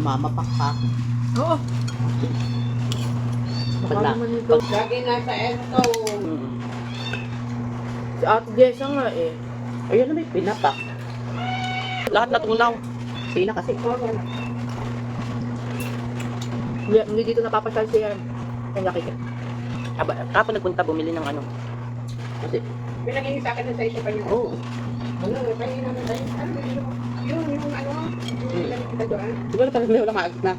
Mamapakpak. Oo. Pag Baka na, naman ito. Lagi nasa eto. Si Ate Jessa nga eh. ayun na may pinapak. Lahat natunaw. Sina kasi. Hindi dito napapasyal siya. Ang laki. Kapag nagpunta, bumili ng ano. Kasi, Pinaging sa akin na sa isa pa niyo. oo. Ano, pahingin naman tayo. Ano, yung ano, yung lamig kita doon. Siguro talaga may walang maagit na.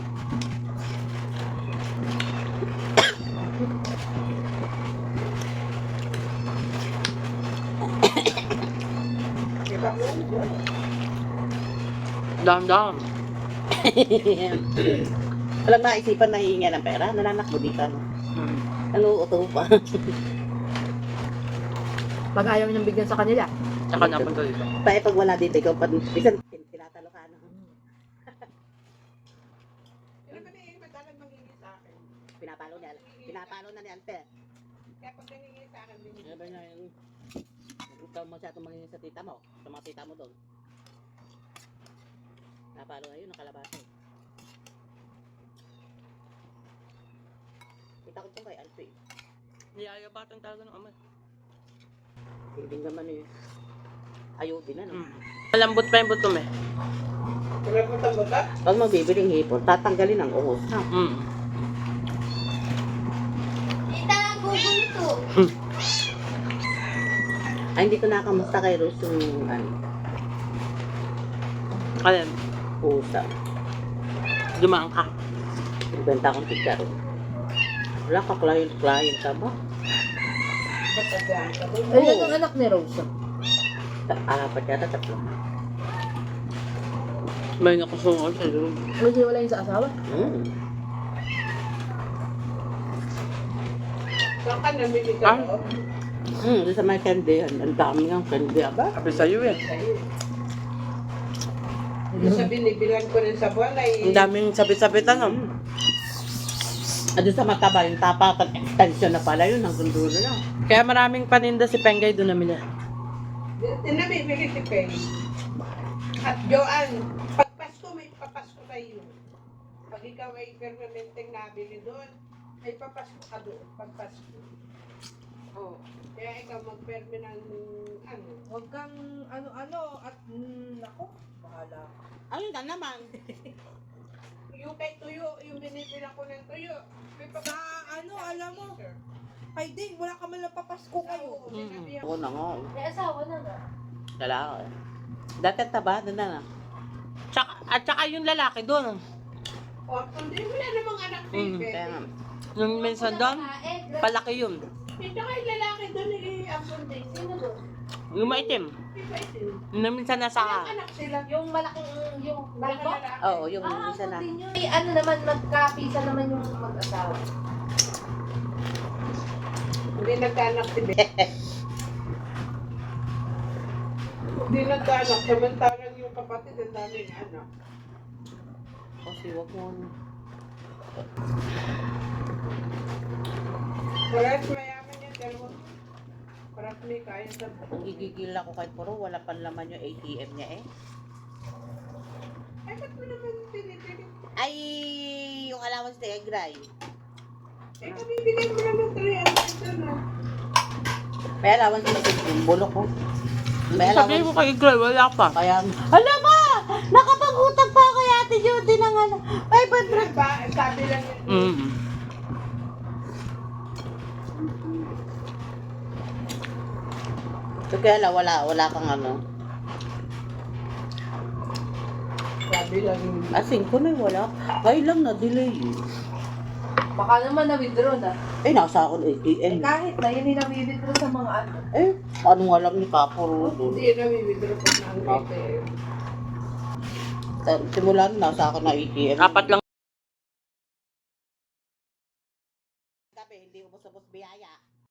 Diba? Dam-dam. Walang naisipan na hihinga ng pera. Nananakbo dito. No? Nanuuto pa. Pag ayaw niyang bigyan sa kanila. Tsaka napunta dito. Pag wala dito, ikaw pa bisan tinatalo ka na. Ano ba na yung madalang mangingi sa akin? Pinapalo niya. Pinapalo na ni Alper. Kaya pag nangingi sa akin, binigay. Ano ba niya yung ikaw masyadong mangingi sa tita mo? Sa mga tita mo doon. Napalo na yun, nakalabasa eh. Kita ko itong kay Alper. Niyayabatan talaga ng ama. Hindi naman eh. Ayubin na no? Malambot pa yung butom eh. Pinapunta mo ba? Pag magbibiling hipon, tatanggalin ang uhos na. Tita, Google to. Ay, hindi ko nakamusta kay Rose yung ano. Ayan, Pusa. dumaan ka. Nagbenta akong chicharo. Wala ka client ka ba? Ba't agyan ka doon? Ayun ang anak ni Rose. Apat yata, tatlo. May nakasunod sa doon. Hindi wala yun sa asawa. Saan ka namili ka Ah. doon? Doon sa may candy, ang dami ng candy. Aba, Sabi sa'yo eh. Sa'yo. Yung sa binibilan ko rin sa buwan ay... Ang daming sabit-sabitan no? doon sa mataba, yung tapakan, extension na pala yun, hanggang dulo na. Kaya maraming paninda si Pengay doon namin eh. Namibili si Peng. At Joanne, pag Pasko may papasko sa'yo. Pag ikaw ay permanenteng nabili doon, may papasko ka doon. Pag Pasko. Oh. Kaya ikaw magperme ng ano. Huwag kang ano-ano at nako, bahala ka. Ayun na naman. Yung kay Tuyo, yung binibila ko ng Tuyo. May papasko Sa ano, sa alam mo? freezer. Ay, Ding, wala ka man lang papasko kayo. Oo, sinabi Ako na nga. May asawa na nga. Lalaki. Dati taba, doon na na. At saka yung lalaki doon. Oh, hindi mo na namang anak baby. Kaya nga. Yung minsan doon, palaki yun. Ito kay lalaki doon ni Apunde. Sino doon? Yung maitim. Iba ito. Yung minsan nasa Ilang anak sila? Yung malaking, yung Malaki malaki. lalaki. Oo, yung isa na. Continue. Ay, ano naman, magkapisa naman yung mag-asawa. Hindi nagkaanak si Beth. Hindi nagkaanak. Samantalang yung kapatid ang daming anak. Kasi wag mo. Parang mayaman yan. Pero parang may kaya sa Ang gigigil ako kay Puro, wala pan laman yung ATM niya eh. Ay, ba't mo naman pinipili? Ay, yung allowance ni Egray. Eh, kabibigay mo naman 300 na. May allowance na yung bulok ko. May Sabihin allowance. ko kay Gray, wala pa. Kaya, alam mo, nakapag-utang pa kay Ate Judy ng ano, 500. Ba, sabi lang yun. So kaya lang, wala kang ano. Sabi lang yun. Asing ko na wala. Ngayon lang na-delay eh. Baka naman na-withdraw na. Eh, nasa ako ng ATM. Kahit na, yun yung na-withdraw sa mga ano. Eh, ano nga lang ni Kapuro doon. Hindi na bibigyan ko na ang ATM. Simula na nasa ako ng ATM. Apat lang. Gabi, hindi ubos-ubos biyaya.